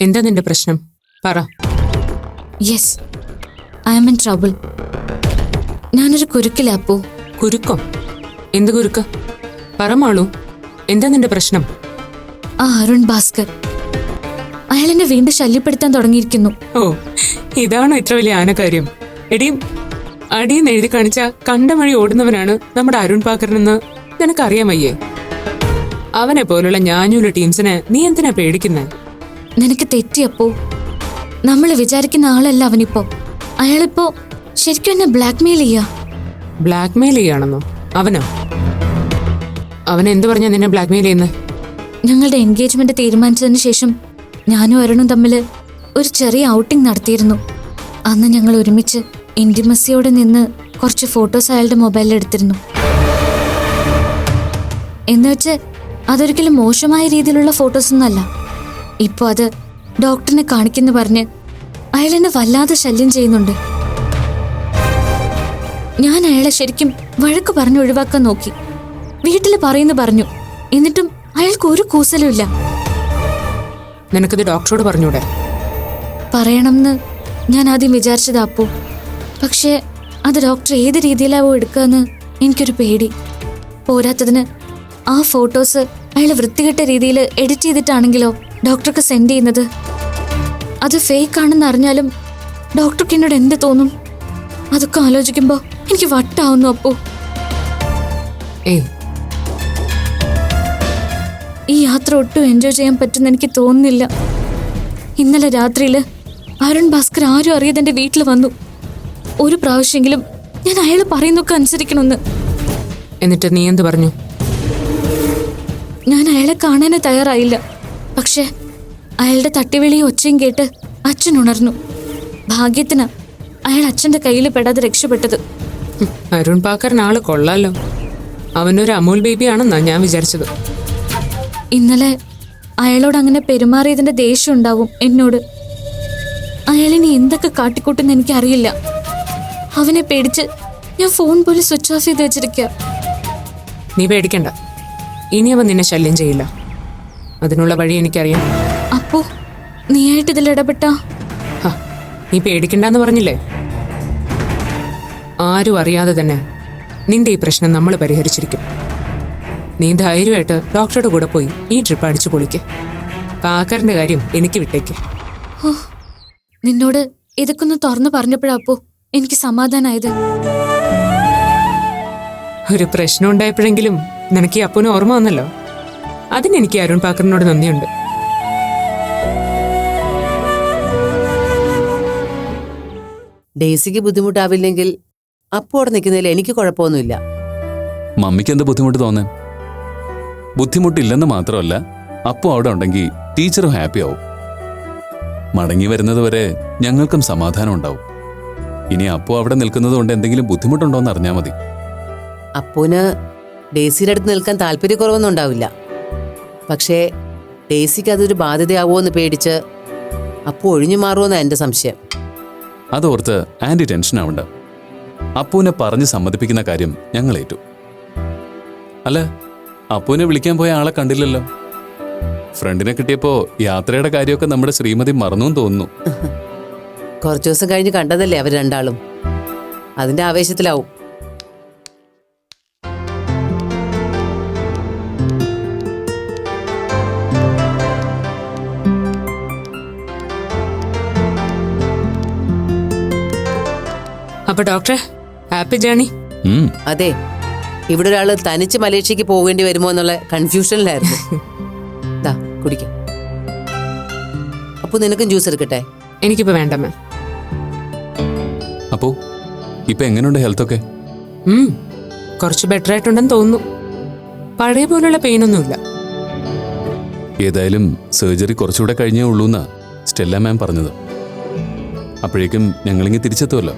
എന്താ നിന്റെ പ്രശ്നം? പറ. Yes, I am in trouble. ഞാനൊരു കുരുക്കില്ല അപ്പോ. കുരുക്കോ? എന്ത് കുരുക്ക്? പറ മാളു, എന്താ നിന്റെ പ്രശ്നം? ആ അരുൺ ഭാസ്കർ അയാൾ എന്നെ വീണ്ടും ശല്യപ്പെടുത്താൻ തുടങ്ങിയിരിക്കുന്നു. ഓ, ഇതാണോ ഇത്ര വലിയ ആനക്കാര്യം? എടി, അടിയെന്ന് എഴുതി കാണിച്ച കണ്ട വഴി ഓടുന്നവനാണ് നമ്മുടെ അരുൺ ഭാസ്കറിനെന്ന് നിനക്കറിയാമയ്യേ. അവനെ പോലുള്ള ഞാനുള്ള ടീംസിനെ നീ എന്തിനാ പേടിക്കുന്നേ? നിനക്ക് തെറ്റിയപ്പോ. നമ്മൾ വിചാരിക്കുന്ന ആളല്ല അവനിപ്പോ. അയാളിപ്പോ ശരിക്കും എന്നെ ബ്ലാക്ക്മെയിൽ ചെയ്യാ. ബ്ലാക്ക്മെയിൽ ചെയ്യാണെന്നോ? അവനോ? അവൻ എന്ത് പറഞ്ഞാ നിന്നെ ബ്ലാക്ക്മെയിൽ ചെയ്യുന്നത്? ഞങ്ങളുടെ എൻഗേജ്മെന്റ് തീരുമാനിച്ചതിന് ശേഷം ഞാനും അരുണും തമ്മിൽ ഒരു ചെറിയ ഔട്ടിംഗ് നടത്തിയിരുന്നു. അന്ന് ഞങ്ങൾ ഒരുമിച്ച് ഇന്റിമസിയോടെ നിന്ന് കുറച്ച് ഫോട്ടോസ് അയാളുടെ മൊബൈലിൽ എടുത്തിരുന്നു. എന്നുവെച്ച് അതൊരിക്കലും മോശമായ രീതിയിലുള്ള ഫോട്ടോസ് ഒന്നല്ല. ഇപ്പൊ അത് ഡോക്ടറിനെ കാണിക്കുന്നു പറഞ്ഞ് അയാൾ എന്നെ വല്ലാതെ ശല്യം ചെയ്യുന്നുണ്ട്. ഞാൻ അയാളെ ശരിക്കും വഴക്ക് പറഞ്ഞ് ഒഴിവാക്കാൻ നോക്കി. വീട്ടിൽ പറയുന്നു പറഞ്ഞു. എന്നിട്ടും അയാൾക്ക് ഒരു കൂസലും ഇല്ല. നിനക്കിത് ഡോക്ടറോട് പറഞ്ഞൂടെ? പറയണമെന്ന് ഞാൻ ആദ്യം വിചാരിച്ചതാ അപ്പോ. പക്ഷേ അത് ഡോക്ടർ ഏത് രീതിയിലാവോ എടുക്കാന്ന് എനിക്കൊരു പേടി. പോരാത്തതിന് ആ ഫോട്ടോസ് അയാൾ വൃത്തികെട്ട രീതിയിൽ എഡിറ്റ് ചെയ്തിട്ടാണെങ്കിലോ ഡോക്ടർക്ക് സെൻഡ് ചെയ്യുന്നത്. അത് ഫേക്ക് ആണെന്ന് അറിഞ്ഞാലും ഡോക്ടർക്ക് എന്നോട് എന്ത് തോന്നും? അതൊക്കെ ആലോചിക്കുമ്പോ എനിക്ക് വട്ടാവുന്നു അപ്പോ. ഏയ്, ഈ യാത്ര ഒട്ടും എൻജോയ് ചെയ്യാൻ പറ്റുമെന്ന് എനിക്ക് തോന്നുന്നില്ല. ഇന്നലെ രാത്രിയിൽ അരുൺ ഭാസ്കർ ആരും അറിയാതെ എൻ്റെ വീട്ടിൽ വന്നു. ഒരു പ്രാവശ്യമെങ്കിലും ഞാൻ അയാൾ പറയുന്നൊക്കെ അനുസരിക്കണമെന്ന്. എന്നിട്ട് നീ എന്ത് പറഞ്ഞു? ഞാൻ അയാളെ കാണാനേ തയ്യാറായില്ല. പക്ഷേ അയാളുടെ തട്ടിവിളിയും ഒച്ചയും കേട്ട് അച്ഛൻ ഉണർന്നു. ഭാഗ്യത്തിന് അയാൾ അച്ഛൻ്റെ കയ്യിൽ പെടാതെ രക്ഷപ്പെട്ടത്. അരുൺ ഭാസ്കറിന് ആള് കൊള്ളാലോ. അവനൊരു അമൂൽ ബേബിയാണെന്നാ ഞാൻ വിചാരിച്ചത്. ഇന്നലെ അയാളോട് അങ്ങനെ പെരുമാറിയതിന്റെ ദേഷ്യം ഉണ്ടാവും എന്നോട്. അയാളിനി എന്തൊക്കെ കാട്ടിക്കൂട്ടെന്ന് എനിക്കറിയില്ല. അവനെ പേടിച്ച് ഞാൻ ഫോൺ പോലും സ്വിച്ച് ഓഫ് ചെയ്ത് വെച്ചിരിക്കുക. നീ പേടിക്കണ്ട, ഇനി അവൻ നിന്നെ ശല്യം ചെയ്യില്ല. അതിനുള്ള വഴി എനിക്കറിയാം. അപ്പോ നീയായിട്ട് ഇതിൽ ഇടപെട്ടാ? നീ പേടിക്കണ്ടെന്ന് പറഞ്ഞില്ലേ? ആരും അറിയാതെ തന്നെ നിന്റെ ഈ പ്രശ്നം നമ്മൾ പരിഹരിച്ചിരിക്കും. നീ ധൈര്യമായിട്ട് ഡോക്ടറുടെ കൂടെ പോയി ഈ ട്രിപ്പ് അടിച്ചു പൊളിക്ക്. പാക്കറിന്റെ കാര്യം എനിക്ക് വിട്ടേക്ക്. നിന്നോട് ഇതൊക്കെ ഒന്ന് തുറന്നു പറഞ്ഞപ്പോഴാപ്പോ എനിക്ക് സമാധാനായത്. ഒരു പ്രശ്നം ഉണ്ടായപ്പോഴെങ്കിലും നിനക്ക് ഈ അപ്പൂന് ഓർമ്മ വന്നല്ലോ. അതിനെനിക്ക് അരുൺ പാക്കറിനോട് നന്ദിയുണ്ട്. ഡേസിക്ക് ബുദ്ധിമുട്ടാവില്ലെങ്കിൽ അപ്പു അവിടെ നിൽക്കുന്നതിൽ എനിക്ക് കുഴപ്പമൊന്നുമില്ല. മമ്മിക്ക് എന്താ ബുദ്ധിമുട്ട് തോന്നാൻ? ബുദ്ധിമുട്ടില്ലെന്ന് മാത്രമല്ല, അപ്പു അവിടെ ഉണ്ടെങ്കിൽ ടീച്ചറും ഹാപ്പി ആവും. മടങ്ങി വരുന്നത് വരെ ഞങ്ങൾക്കും സമാധാനം ഉണ്ടാവും. ഇനി അപ്പു അവിടെ നിൽക്കുന്നത് കൊണ്ട് എന്തെങ്കിലും ബുദ്ധിമുട്ടുണ്ടോന്ന് അറിഞ്ഞാൽ മതി. അപ്പുവിന് ഡേസിയുടെ അടുത്ത് നിൽക്കാൻ താല്പര്യക്കുറവൊന്നും ഉണ്ടാവില്ല. പക്ഷേ ഡേസിക്ക് അതൊരു ബാധ്യതയാവുമോ എന്ന് പേടിച്ച് അപ്പു ഒഴിഞ്ഞു മാറുമെന്നാണ് എൻ്റെ സംശയം. അതോർത്ത് ആൻറ്റി ടെൻഷൻ ആവണ്ട. അപ്പുവിനെ പറഞ്ഞ് സമ്മതിപ്പിക്കുന്ന കാര്യം ഞങ്ങൾ ഏറ്റു. അല്ല, അപ്പുവിനെ വിളിക്കാൻ പോയ ആളെ കണ്ടില്ലല്ലോ. ഫ്രണ്ടിനെ കിട്ടിയപ്പോ യാത്രയുടെ കാര്യമൊക്കെ നമ്മുടെ ശ്രീമതി മറന്നു തോന്നുന്നു. കുറച്ചു ദിവസം കഴിഞ്ഞ് കണ്ടതല്ലേ അവർ രണ്ടാളും. അതിന്റെ ആവേശത്തിലാവും. അപ്പൊ ഡോക്ടറെ, ഹാപ്പി ജേണി. അതെ, ഇവിടെ ഒരാള് തനിച്ച് മലേഷ്യക്ക് പോകേണ്ടി വരുമോ എന്നുള്ള കൺഫ്യൂഷനിലായിരുന്നു. ദാ കുടിക്കാം. അപ്പൊ നിനക്കും ജ്യൂസ് എടുക്കട്ടെ? എനിക്കിപ്പോ വേണ്ടമ്മേ. അപ്പോ ഇപ്പൊ എങ്ങനെയുണ്ട് ഹെൽത്ത് ഒക്കെ? കുറച്ച് ബെറ്റർ ആയിട്ടുണ്ടെന്ന് തോന്നുന്നു. പഴയ പോലുള്ള പെയിനൊന്നുമില്ല. ഏതായാലും സർജറി കുറച്ചുകൂടെ കഴിഞ്ഞേ ഉള്ളൂന്നാ സ്റ്റെല്ല മാം പറഞ്ഞത്. അപ്പോഴേക്കും ഞങ്ങളിങ്ങ് തിരിച്ചെത്തുമല്ലോ.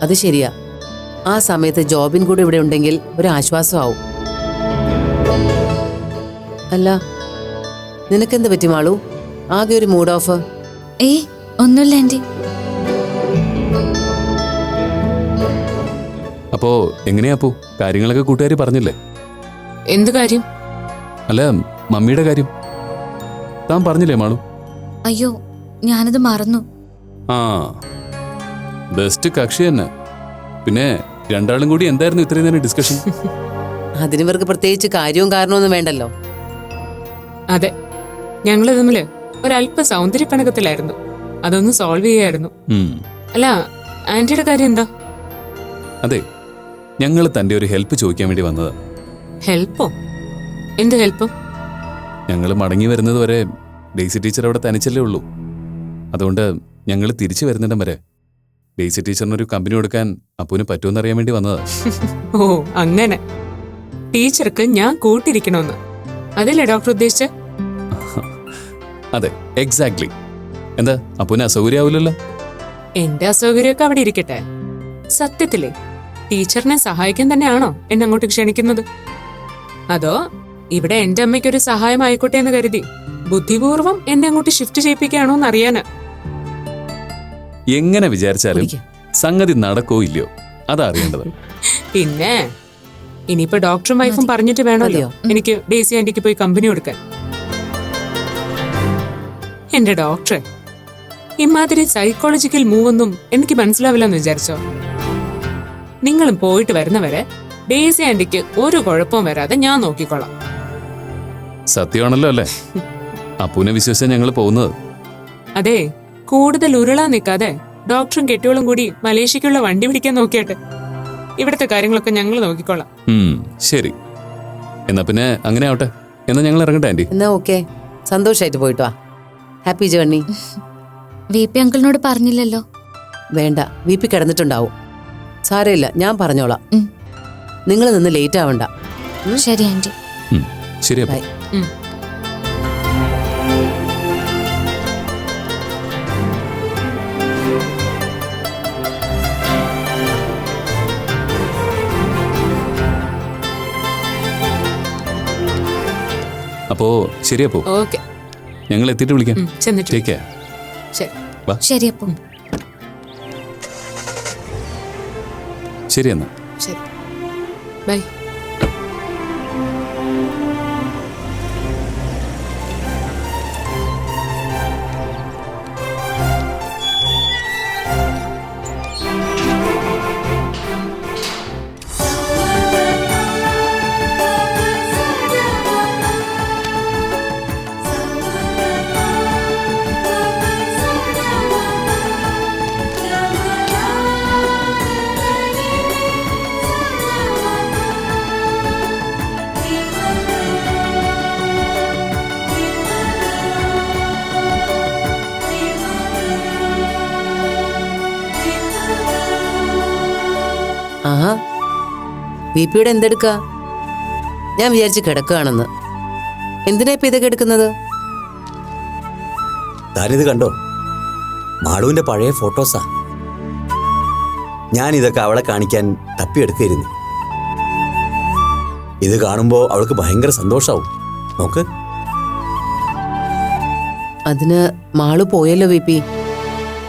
അത് ശരിയാ. ആ സമയത്ത് ജോബിൻ കൂടെ ഇവിടെ ഉണ്ടെങ്കിൽ ഒരു ആശ്വാസമാവും. അല്ല, നിനക്കെന്ത് പറ്റി മാളു? ആകെ ഒരു മൂഡ് ഓഫ്. ഒന്നുമില്ല ആന്റി. അപ്പോ എങ്ങനെയാ അപ്പോ കാര്യങ്ങളൊക്കെ കൂട്ടുകാരി പറഞ്ഞില്ലേ? എന്ത് കാര്യം? അല്ല, മമ്മിയുടെ കാര്യം താൻ പറഞ്ഞില്ലേ മാളു? അയ്യോ, ഞാനത് മറന്നു. ആ ബെസ്റ്റ് കക്ഷി തന്നെ. പിന്നെ രണ്ടാളും കൂടി എന്തായിരുന്നു ഇത്രയും നേരം ഡിസ്കഷൻ? അതിനിവർക്ക് പ്രത്യേകിച്ച് കാര്യവും കാരണമൊന്നും വേണ്ടല്ലോ. അതെ, ഞങ്ങള് തമ്മില് ഒരല്പ സൗന്ദര്യപ്പണക്കത്തിലായിരുന്നു. അതൊന്ന് സോൾവ് ചെയ്യായിരുന്നു. അല്ല, ആന്റിയുടെ കാര്യം എന്താ? അതെ, ഞങ്ങൾ തന്റെ ഒരു ഹെൽപ്പ് ചോദിക്കാൻ വേണ്ടി വന്നത്. ഹെൽപ്പോ? എന്ത് ഹെൽപ്പ്? ഞങ്ങൾ മടങ്ങി വരുന്നത് വരെ ഡെയ്സി ടീച്ചർ അവിടെ തനിച്ചല്ലേ ഉള്ളൂ. അതുകൊണ്ട് ഞങ്ങൾ തിരിച്ചു വരുന്നിടം വരെ ഡെയ്സി ടീച്ചറിനൊരു കമ്പനി കൊടുക്കാൻ അപ്പൂന് പറ്റുമെന്ന് അറിയാൻ വേണ്ടി വന്നത്. ഓ അങ്ങനെ. ടീച്ചർക്ക് ഞാൻ കൂട്ടിരിക്കണമെന്ന് അതല്ലേ ഡോക്ടർ ഉദ്ദേശിച്ച? അതെ, എക്സാക്ട്ലി. എന്താ അപ്പൂന് അസൗകര്യാവില്ലല്ലോ? എന്റെ അസൗകര്യമൊക്കെ അവിടെ ഇരിക്കട്ടെ. സത്യത്തിലേ ടീച്ചറിനെ സഹായിക്കാൻ തന്നെയാണോ എന്നെ അങ്ങോട്ട് ക്ഷണിക്കുന്നത്? അതോ ഇവിടെ എന്റെ അമ്മയ്ക്ക് ഒരു സഹായം ആയിക്കോട്ടെ എന്ന് കരുതി ബുദ്ധിപൂർവം എന്നെ അങ്ങോട്ട് ഷിഫ്റ്റ് ചെയ്യിപ്പിക്കുകയാണോ എന്ന് അറിയാനാ. എങ്ങനെ വിചാരിച്ചാലും സംഗതി നടക്കോ ഇല്ലയോ അതാ അറിയേണ്ടത്. പിന്നെ ഇനിയിപ്പോ ഡോക്ടറും വൈഫും പറഞ്ഞിട്ട് വേണമല്ലോ എനിക്ക് ഡേസി ആന്റിക്ക് പോയി കമ്പനി കൊടുക്കാൻ. എന്റെ ഡോക്ടറെ, ഇമാതിരി സൈക്കോളജിക്കൽ മൂവ് ഒന്നും എനിക്ക് മനസ്സിലാവില്ലെന്ന് വിചാരിച്ചോ? നിങ്ങളും പോയിട്ട് വരുന്നവരെ ഡേസി ആന്റിക്ക് ഒരു കുഴപ്പവും വരാതെ ഞാൻ നോക്കിക്കോളാം. സത്യമാണല്ലോ അല്ലേ? അപ്പൂനെ വിശ്വസിച്ചാ ഞങ്ങൾ പോകുന്നത്. അതെ, കൂടുതൽ ഉരുളാൻ നിൽക്കാതെ ഡോക്ടറും കെട്ടിയോളും കൂടി മലേഷ്യക്കുള്ള വണ്ടി പിടിക്കാൻ നോക്കിയാട്ടെ. ഇവിടുത്തെ കാര്യങ്ങളൊക്കെ ഞങ്ങൾ നോക്കിക്കോളാം. ശരി, എന്നാ പിന്നെ അങ്ങനെ ആവട്ടെ. എന്നാ ഞങ്ങൾ ഇറങ്ങട്ടെ ആന്റി. എന്നാ ഓക്കെ, സന്തോഷായിട്ട് പോയിട്ട് വാ. Happy journey. VP അങ്കിളിനോട് പറഞ്ഞില്ലല്ലോ? വേണ്ട, VP കിടന്നിട്ടുണ്ടാവും. സാരമില്ല, ഞാൻ പറഞ്ഞോളാം. നിങ്ങൾ നിന്ന് ലേറ്റ് ആവണ്ട. ശരി ആന്റി. ശരി അപ്പോ. അപ്പോ ശരി അപ്പോ. ഓക്കെ, ഞങ്ങൾ എത്തിയിട്ട് വിളിക്കാം. ചെന്നിട്ട് ടേക്ക് കെയർ. ശരി. ശരി അപ്പോ. ശരി എന്നാ. ശരി, ബൈ. ആഹാ, VPയുടെ എന്തെടുക്ക? ഞാൻ വിചാരിച്ച് കിടക്കുകയാണെന്ന്. എന്തിനാ ഇപ്പൊ ഇതൊക്കെ എടുക്കുന്നത്? താനിത് കണ്ടോ? മാളുവിന്റെ പഴയ ഫോട്ടോസാ. ഞാൻ ഇതൊക്കെ അവളെ കാണിക്കാൻ തപ്പിയെടുക്കായിരുന്നു. ഇത് കാണുമ്പോ അവൾക്ക് ഭയങ്കര സന്തോഷാവും. നോക്ക്. അതിന് മാളു പോയല്ലോ VP.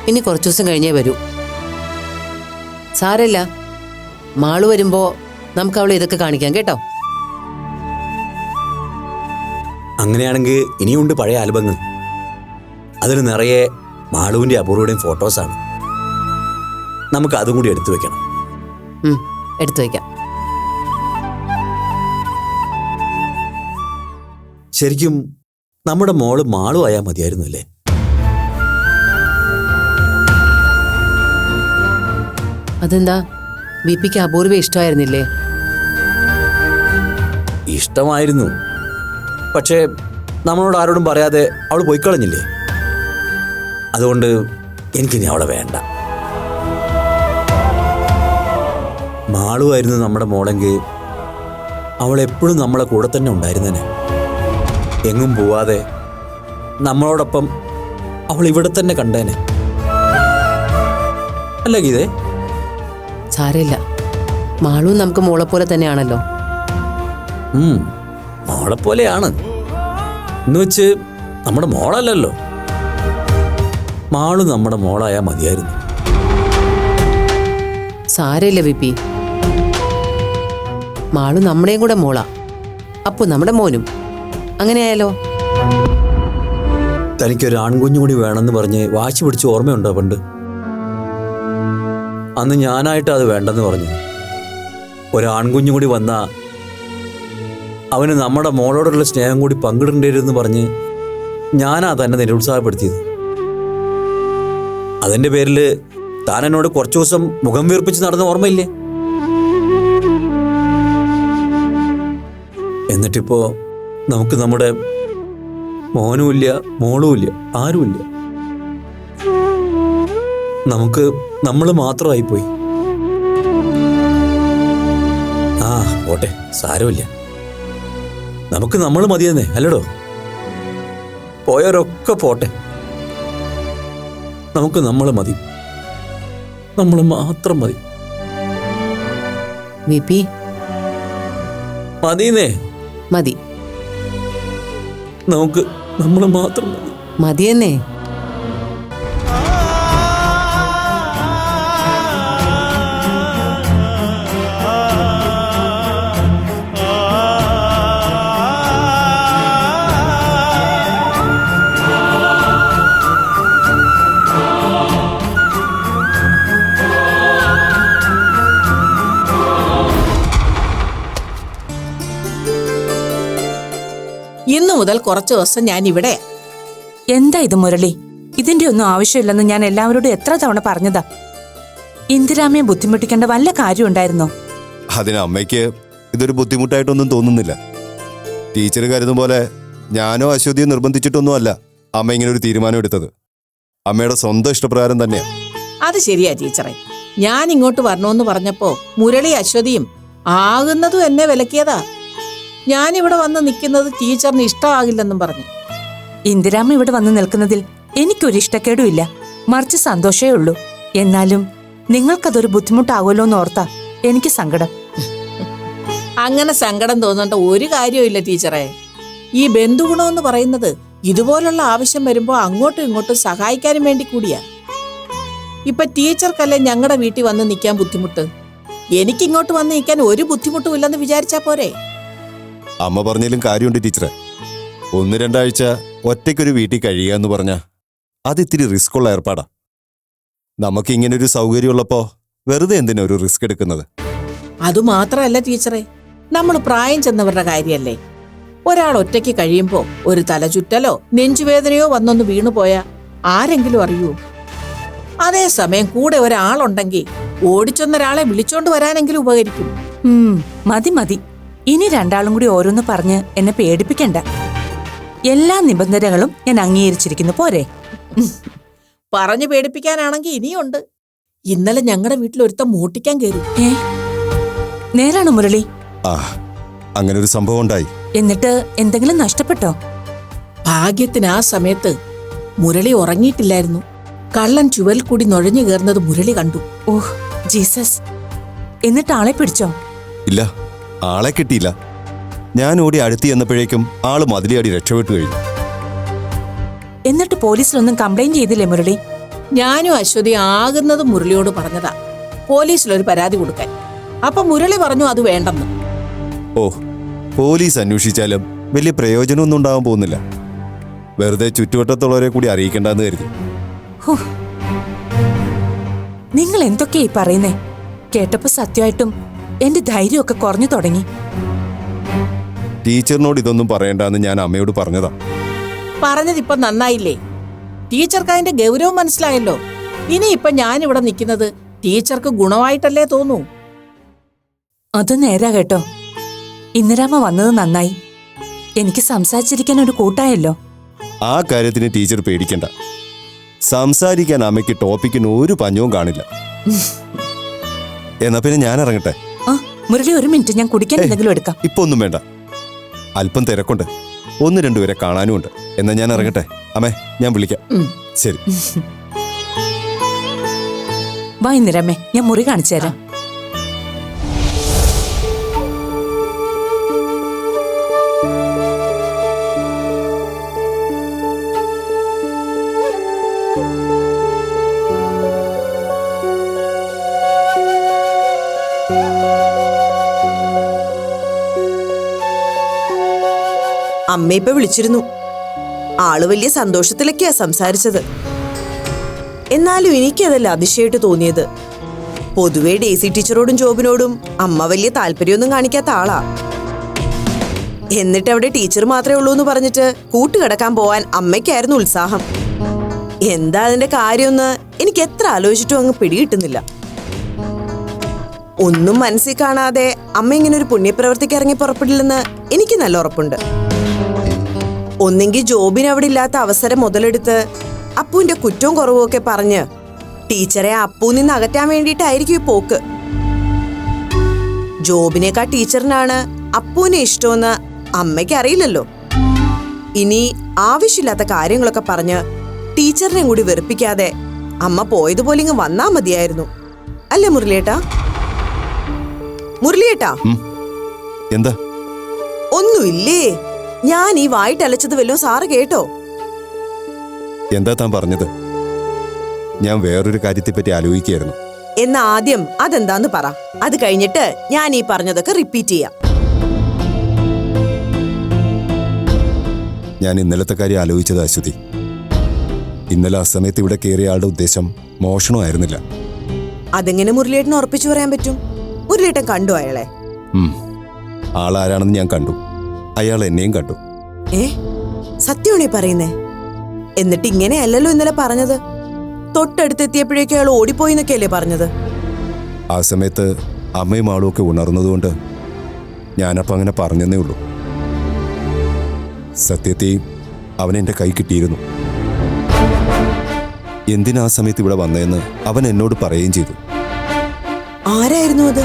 ഇനി കുറച്ചു ദിവസം കഴിഞ്ഞേ വരൂ. സാരമില്ല, മാളു വരുമ്പോ നമുക്ക് അവളെ ഇതൊക്കെ കാണിക്കാം കേട്ടോ. അങ്ങനെയാണെങ്കിൽ ഇനിയുണ്ട് പഴയ ആൽബങ്ങൾ. അതിൽ നിറയെ മാളുവിന്റെ അപൂർവയുടെയും ഫോട്ടോസാണ്. നമുക്ക് അതും കൂടി എടുത്തു വെക്കണം. എടുത്തു വയ്ക്കാം. ശരിക്കും നമ്മുടെ മോള് മാളു ആയാൽ മതിയായിരുന്നു അല്ലേ? അതെന്താ, VPക്ക് അപൂർവ ഇഷ്ടമായിരുന്നില്ലേ? ഇഷ്ടമായിരുന്നു, പക്ഷേ നമ്മളോട് ആരോടും പറയാതെ അവൾ പോയിക്കളഞ്ഞില്ലേ. അതുകൊണ്ട് എനിക്കിനി അവളെ വേണ്ട. മാളുവായിരുന്നു നമ്മുടെ മോളെങ്കിൽ അവൾ എപ്പോഴും നമ്മളെ കൂടെ തന്നെ ഉണ്ടായിരുന്നേനെ. എങ്ങും പോവാതെ നമ്മളോടൊപ്പം അവൾ ഇവിടെ തന്നെ കണ്ടേനെ. അല്ല ഗീതേ? സാരമില്ല, മാളു നമുക്ക് മോളെ പോലെ തന്നെയാണല്ലോ. മോളെപ്പോലെയാണ് എന്ന് വെച്ച് നമ്മുടെ മോളല്ലല്ലോ. മാളു നമ്മുടെ മോളായാൽ മതിയായിരുന്നു. സാരമില്ല VP, മാളു നമ്മുടെയും കൂടെ മോളാ. അപ്പൊ നമ്മുടെ മോനും അങ്ങനെയായാലോ? തനിക്കൊരു ആൺകുഞ്ഞു കൂടി വേണമെന്ന് പറഞ്ഞ് വാശി പിടിച്ച് ഓർമ്മയുണ്ടോ പണ്ട്? അന്ന് ഞാനായിട്ട് അത് വേണ്ടെന്ന് പറഞ്ഞു. ഒരു ആൺകുഞ്ഞു കൂടി വന്നാ അവന് നമ്മുടെ മോളോടുള്ള സ്നേഹം കൂടി പങ്കിടേണ്ടിരുന്ന് പറഞ്ഞ് ഞാനാ തന്നെ നിരുത്സാഹപ്പെടുത്തിയത്. അതിൻ്റെ പേരിൽ താൻ എന്നോട് കുറച്ചു ദിവസം മുഖം വീർപ്പിച്ച് നടന്ന ഓർമ്മയില്ലേ? എന്നിട്ടിപ്പോ നമുക്ക് നമ്മുടെ മോനുമില്ല, മോളുമില്ല, ആരുമില്ല. നമുക്ക് നമ്മൾ മാത്രമായിപ്പോയി. ആ പോട്ടെ, സാരമില്ല. നമുക്ക് നമ്മൾ മതിയെന്നേ അല്ലടോ. പോയവരൊക്കെ പോട്ടെ, നമുക്ക് നമ്മൾ മതി. നമ്മൾ മാത്രം മതി. വിപി, മതിയെന്നേ. മതി. നമുക്ക് നമ്മൾ മാത്രം മതി. മതിയെന്നേ. ഇന്നു മുതൽ കുറച്ചു ദിവസം ഞാൻ ഇവിടെ. എന്താ ഇത് മുരളി? ഇതിന്റെ ഒന്നും ആവശ്യമില്ലെന്ന് ഞാൻ എല്ലാവരോടും എത്ര തവണ പറഞ്ഞതാ. ഇന്ദിരാമ്മയെ ബുദ്ധിമുട്ടിക്കേണ്ട വല്ല കാര്യം ഉണ്ടായിരുന്നോ? അതിന് അമ്മയ്ക്ക് ഇതൊരു ബുദ്ധിമുട്ടായിട്ടൊന്നും തോന്നുന്നില്ല. ടീച്ചർ കരുതും പോലെ ഞാനോ അശ്വതിയോ നിർബന്ധിച്ചിട്ടൊന്നും അല്ല അമ്മ ഇങ്ങനെ ഒരു തീരുമാനം എടുത്തത്. അമ്മയുടെ സ്വന്തം ഇഷ്ടപ്രകാരം തന്നെയാ. അത് ശരിയാ ടീച്ചറെ. ഞാൻ ഇങ്ങോട്ട് വരണമെന്ന് പറഞ്ഞപ്പോ മുരളി അശ്വതിയും ആകുന്നതും എന്നെ വിലക്കിയതാ. ഞാനിവിടെ വന്ന് നിൽക്കുന്നത് ടീച്ചറിന് ഇഷ്ടമാകില്ലെന്നും പറഞ്ഞു. ഇന്ദിരാമ്മ ഇവിടെ വന്ന് നിൽക്കുന്നതിൽ എനിക്കൊരു ഇഷ്ടക്കേടും ഇല്ല, മറിച്ച് സന്തോഷമേ ഉള്ളൂ. എന്നാലും നിങ്ങൾക്കതൊരു ബുദ്ധിമുട്ടാകുമല്ലോ എന്ന് ഓർത്താ എനിക്ക് സങ്കടം. അങ്ങനെ സങ്കടം തോന്നേണ്ട ഒരു കാര്യമില്ല ടീച്ചറെ. ഈ ബന്ധുഗുണമെന്ന് പറയുന്നത് ഇതുപോലുള്ള ആവശ്യം വരുമ്പോ അങ്ങോട്ടും ഇങ്ങോട്ടും സഹായിക്കാനും വേണ്ടി കൂടിയാ. ഇപ്പൊ ടീച്ചർക്കല്ലേ ഞങ്ങളുടെ വീട്ടിൽ വന്ന് നിൽക്കാൻ ബുദ്ധിമുട്ട്. എനിക്കിങ്ങോട്ട് വന്ന് നിൽക്കാൻ ഒരു ബുദ്ധിമുട്ടും ഇല്ലെന്ന് വിചാരിച്ചാ പോരെ? അമ്മ പറഞ്ഞാലും കാര്യമുണ്ട് ടീച്ചറെ. 1-2 ആഴ്ച ഒറ്റയ്ക്കൊരു വീട്ടിൽ കഴിയുക എന്ന് പറഞ്ഞാൽ അത് ഇത്തിരി റിസ്ക് ഉള്ള ഏർപ്പാടാ. നമുക്ക് ഇങ്ങനൊരു സൗകര്യമുള്ളപ്പോ വെറുതെ എന്തിനാ ഒരു റിസ്ക് എടുക്കുന്നത്? അതുമാത്രമല്ല ടീച്ചറെ, നമ്മൾ പ്രായം ചെന്നവരുടെ കാര്യല്ലേ. ഒരാൾ ഒറ്റയ്ക്ക് കഴിയുമ്പോ ഒരു തലചുറ്റലോ നെഞ്ചുവേദനയോ വന്നൊന്ന് വീണുപോയാ ആരെങ്കിലും അറിയൂ? അതേസമയം കൂടെ ഒരാളുണ്ടെങ്കിൽ ഓടിച്ചൊന്നൊരാളെ വിളിച്ചോണ്ട് വരാനെങ്കിലും ഉപകരിക്കും. മതി മതി, ഇനി രണ്ടാളും കൂടി ഓരോന്ന് പറഞ്ഞ് എന്നെ പേടിപ്പിക്കണ്ട. എല്ലാ നിബന്ധനകളും ഞാൻ അംഗീകരിച്ചിരിക്കുന്നു, പോരെ? പറഞ്ഞു പേടിപ്പിക്കാനാണെങ്കിൽ ഇനിയുണ്ട്. ഇന്നലെ ഞങ്ങളുടെ വീട്ടിൽ ഒരുത്തം മൂട്ടിക്കാൻ കയറി. നേരാണോ മുരളി? ആ, അങ്ങനെ ഒരു സംഭവം ഉണ്ടായി. എന്നിട്ട് എന്തെങ്കിലും നഷ്ടപ്പെട്ടോ? ഭാഗ്യത്തിന് ആ സമയത്ത് മുരളി ഉറങ്ങിയിട്ടില്ലായിരുന്നു. കള്ളൻ ചുവൽ കൂടി നുഴഞ്ഞു കയറുന്നത് മുരളി കണ്ടു. ഓഹ് ജീസസ്! എന്നിട്ട് ആളെ പിടിച്ചോ? ഇല്ല, ആളെ കിട്ടിയില്ല. ഞാൻ ഓടി അടുത്ത് ചെന്നപ്പോഴേക്കും ആള് മതിലിയാടി രക്ഷപ്പെട്ടു കഴിഞ്ഞു. എന്നിട്ട് പോലീസിലൊന്നും കംപ്ലൈന്റ് ചെയ്തില്ലേ മുരളി? ഞാനും അശ്വതി ആകുന്നതും മുരളിയോട് പറഞ്ഞതാ പോലീസിലൊരു പരാതി കൊടുക്കാൻ. അപ്പൊ മുരളി പറഞ്ഞു അത് വേണ്ടെന്ന്. ഓ, പോലീസ് അന്വേഷിച്ചാലും വലിയ പ്രയോജനമൊന്നും ഉണ്ടാവാൻ പോകുന്നില്ല. വെറുതെ ചുറ്റുവട്ടത്തുള്ളവരെ കൂടി അറിയിക്കേണ്ടെന്ന് കരുതി. നിങ്ങൾ എന്തൊക്കെയായി പറയുന്നേ? കേട്ടപ്പോ സത്യമായിട്ടും എന്റെ ധൈര്യമൊക്കെ കുറഞ്ഞു തുടങ്ങി. ടീച്ചറിനോട് ഇതൊന്നും പറയണ്ടെന്ന് ഞാൻ അമ്മയോട് പറഞ്ഞതാ. പറഞ്ഞതിപ്പം നന്നായില്ലേ? ടീച്ചർക്ക് അതിന്റെ ഗൗരവം മനസ്സിലായല്ലോ. ഇനിയിപ്പൊ ഞാനിവിടെ നിൽക്കുന്നത് ടീച്ചർക്ക് ഗുണമായിട്ടല്ലേ തോന്നൂ? അത് നേരാ കേട്ടോ. ഇന്ദിരാമ്മ വന്നത് നന്നായി. എനിക്ക് സംസാരിച്ചിരിക്കാൻ ഒരു കൂട്ടായല്ലോ. ആ കാര്യത്തിന് ടീച്ചർ പേടിക്കണ്ട. സംസാരിക്കാൻ അമ്മയ്ക്ക് ടോപ്പിക്കിന് ഒരു പഞ്ഞവും കാണില്ല. എന്നാ പിന്നെ ഞാൻ ഇറങ്ങട്ടെ. ആ മുരളി, ഒരു മിനിറ്റ്, ഞാൻ കുടിക്കാൻ എന്തെങ്കിലും എടുക്കാം. ഇപ്പൊ ഒന്നും വേണ്ട, അല്പം തിരക്കുണ്ട്. 1-2 പേരെ കാണാനും ഉണ്ട്. എന്നാ ഞാൻ ഇറങ്ങട്ടെ. അമ്മേ, ഞാൻ വിളിക്കാം. ശരി. വാ ഇന്ദിരാമ്മേ, ഞാൻ മുറി കാണിച്ചു തരാം. അമ്മ ഇപ്പൊ വിളിച്ചിരുന്നു. ആള് വലിയ സന്തോഷത്തിലൊക്കെയാ സംസാരിച്ചത്. എന്നാലും എനിക്കതല്ല അതിശയായിട്ട് തോന്നിയത്. പൊതുവെ ഡേസി ടീച്ചറോടും ജോബിനോടും അമ്മ വലിയ താല്പര്യമൊന്നും കാണിക്കാത്ത ആളാ. എന്നിട്ട് അവിടെ ടീച്ചർ മാത്രമേ ഉള്ളൂ എന്ന് പറഞ്ഞിട്ട് കൂട്ടുകിടക്കാൻ പോവാൻ അമ്മയ്ക്കായിരുന്നു ഉത്സാഹം. എന്താ അതിന്റെ കാര്യമൊന്ന് എനിക്ക് എത്ര ആലോചിച്ചിട്ടും അങ്ങ് പിടികിട്ടുന്നില്ല. ഒന്നും മനസ്സിൽ കാണാതെ അമ്മ ഇങ്ങനെ ഒരു പുണ്യപ്രവർത്തിക്ക് ഇറങ്ങി പുറപ്പെടില്ലെന്ന് എനിക്ക് നല്ല ഉറപ്പുണ്ട്. ഒന്നെങ്കിൽ ജോബിന് അവിടെ ഇല്ലാത്ത അവസരം മുതലെടുത്ത് അപ്പുവിന്റെ കുറ്റവും കുറവും ഒക്കെ പറഞ്ഞ് ടീച്ചറെ അപ്പു നിന്ന് അകറ്റാൻ വേണ്ടിയിട്ടായിരിക്കും ഈ പോക്ക്. ജോബിനേക്കാൾ ടീച്ചറിനാണ് അപ്പുവിനെ ഇഷ്ടമെന്ന് അമ്മയ്ക്ക് അറിയില്ലല്ലോ. ഇനി ആവശ്യമില്ലാത്ത കാര്യങ്ങളൊക്കെ പറഞ്ഞ് ടീച്ചറിനെയും കൂടി വെറുപ്പിക്കാതെ അമ്മ പോയതുപോലെ ഇങ്ങ് വന്നാ മതിയായിരുന്നു. അല്ലേ മുരളിയേട്ടാ? മുരളിയേട്ടാ, എന്താ? ഒന്നുമില്ലേ, ഞാൻ ഈ വായിട്ടലച്ചത് വല്ലോ സാറ് കേട്ടോ? എന്താ താൻ പറഞ്ഞത്? ഞാൻ വേറൊരു കാര്യത്തെപ്പറ്റി ആലോചിക്കുകയായിരുന്നു. എന്നാ ആദ്യം അതെന്താന്ന് പറ. അത് കഴിഞ്ഞിട്ട് ഞാൻ ഈ പറഞ്ഞതൊക്കെ റിപ്പീറ്റ് ചെയ്യാം. ഞാൻ ഇന്നലത്തെ കാര്യം ആലോചിച്ചത് അശ്വതി. ഇന്നലെ ആ സമയത്ത് ഇവിടെ കയറിയ ആളുടെ ഉദ്ദേശം മോഷണമായിരുന്നില്ല. അതെങ്ങനെ മുരളിയേട്ടന് ഉറപ്പിച്ചു പറയാൻ പറ്റും? മുരളിയേട്ടൻ കണ്ടു അയാളെ? ആളാരാണെന്ന് ഞാൻ കണ്ടു. അയാൾ എന്നെയും കണ്ടു. സത്യമാണേ പറയുന്നേ? എന്നിട്ട് ഇങ്ങനെയല്ലല്ലോ ഇന്നലെ പറഞ്ഞത്. തൊട്ടടുത്തെത്തിയപ്പോഴേക്കും അയാൾ ഓടിപ്പോയിന്നൊക്കെയല്ലേ പറഞ്ഞത്? ആ സമയത്ത് അമ്മയും ആളും ഒക്കെ ഉണർന്നതുകൊണ്ട് ഞാനപ്പോൾ അങ്ങനെ പറഞ്ഞെന്നേ ഉള്ളൂ. സത്യത്തിൽ അവൻ എൻ്റെ കൈ കിട്ടിയിരുന്നു. എന്തിനാ ആ സമയത്ത് ഇവിടെ വന്നതെന്ന് അവൻ എന്നോട് പറയുകയും ചെയ്തു. ആരായിരുന്നു അത്?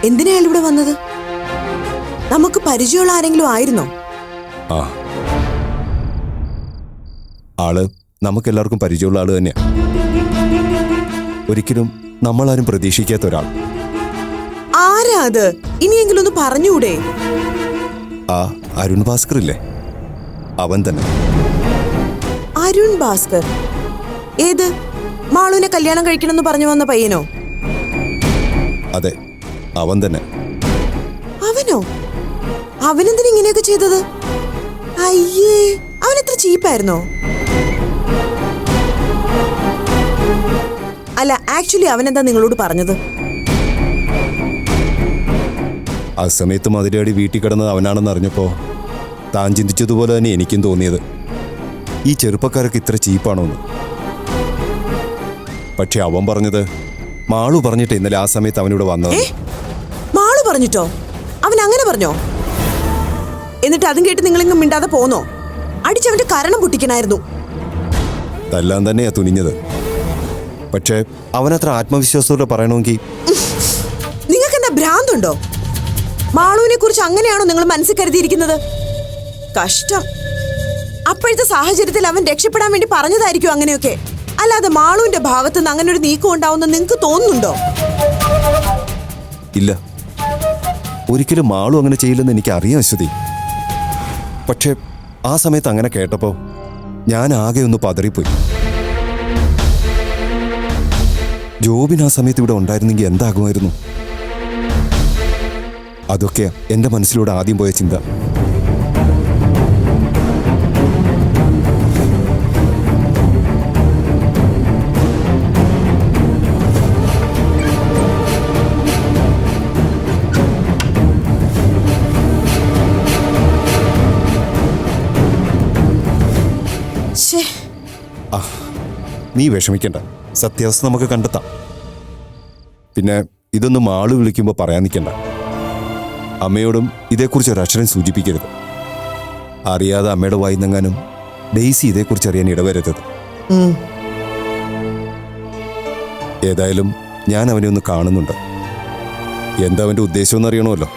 എന്തിനാ അയാൾ ഇവിടെ വന്നത്? നമുക്ക് പരിചയമുള്ള ആരെങ്കിലും ആയിരുന്നോ? ആ, ആള് നമുക്കെല്ലാവർക്കും പരിചയമുള്ള ആള് തന്നെയാ. ഒരിക്കലും നമ്മളാരും പ്രതീക്ഷിക്കാത്ത ഒരാൾ. ആരാ അത്? ഇനിയെങ്കിലും ഒന്ന് പറഞ്ഞൂടെ? ആ അരുൺ ഭാസ്കർ ഇല്ലേ, അവൻ തന്നെ. അരുൺ ഭാസ്കർ? ഏത്? മാളുവിനെ കല്യാണം കഴിക്കണമെന്ന് പറഞ്ഞു വന്ന പയ്യനോ? അതെ, അവൻ തന്നെ. അവനോ? അവനെന്തിനാ ഇങ്ങനെയൊക്കെ ചെയ്തത്? അയ്യേ, അവനെത്ര ചീപ്പായിരുന്നോ? അല്ല, ആക്ച്വലി അവനെന്താ നിങ്ങളോട് പറഞ്ഞത്? ആ സമയത്ത് മതിലടി വീട്ടിൽ കിടന്നത് അവനാണെന്ന് അറിഞ്ഞപ്പോൾ താൻ ചിന്തിച്ചതുപോലെ തന്നെ എനിക്കും തോന്നിയത്, ഈ ചെറുപ്പക്കാരൊക്കെ ഇത്ര ചീപ്പാണോന്ന്. പക്ഷെ അവൻ പറഞ്ഞത് മാളു പറഞ്ഞിട്ട് ഇന്നലെ ആ സമയത്ത് അവനിവിടെ വന്നത്. മാളു പറഞ്ഞിട്ടോ? അവൻ അങ്ങനെ പറഞ്ഞോ? എന്നിട്ട് അതും കേട്ട് നിങ്ങളിങ്ങും മിണ്ടാതെ പോന്നോ? അടിച്ചവന്റെ കരണം പൊട്ടിക്കണായിരുന്നു. തല്ലാൻ തന്നെയാ തുനിഞ്ഞത്. പക്ഷേ അവനത്ര ആത്മവിശ്വാസത്തോടെ പറയണമെങ്കിൽ. നിങ്ങൾക്ക് എന്താ ഭ്രാന്തുണ്ടോ? മാളുവിനെ കുറിച്ച് അങ്ങനെയാണോ നിങ്ങൾ മനസ്സിൽ കരുതിയിരിക്കുന്നത്? കഷ്ടം. അപ്പോഴത്തെ സാഹചര്യത്തിൽ അവൻ രക്ഷപ്പെടാൻ വേണ്ടി പറഞ്ഞതായിരിക്കും അങ്ങനെയൊക്കെ. അല്ലാതെ മാളുവിന്റെ ഭാഗത്ത് നിന്ന് അങ്ങനെ ഒരു നീക്കം ഉണ്ടാവുന്ന നിങ്ങൾക്ക് തോന്നുന്നുണ്ടോ? ഇല്ല, ഒരിക്കലും മാളു അങ്ങനെ ചെയ്യില്ലെന്ന് എനിക്ക് അറിയാം അശ്വതി. പക്ഷേ ആ സമയത്ത് അങ്ങനെ കേട്ടപ്പോ ഞാൻ ആകെ ഒന്ന് പതറിപ്പോയി. ജോബിന് ആ സമയത്ത് ഇവിടെ ഉണ്ടായിരുന്നെങ്കിൽ എന്താകുമായിരുന്നു? അതൊക്കെ എൻ്റെ മനസ്സിലൂടെ ആദ്യം പോയ ചിന്ത. നീ വിഷമിക്കണ്ട, സത്യാവസ്ഥ നമുക്ക് കണ്ടെത്താം. പിന്നെ ഇതൊന്നും ആള് വിളിക്കുമ്പോൾ പറയാൻ നിൽക്കണ്ട. അമ്മയോടും ഇതേക്കുറിച്ച് ഒരക്ഷരം സൂചിപ്പിക്കരുത്. അറിയാതെ അമ്മയുടെ വായിന്നെങ്ങാനും ഡെയ്സി ഇതേക്കുറിച്ച് അറിയാൻ ഇടവരരുത്. ഏതായാലും ഞാൻ അവനെ ഒന്ന് കാണുന്നുണ്ട്. എന്താ അവൻ്റെ ഉദ്ദേശമെന്ന് അറിയണമല്ലോ.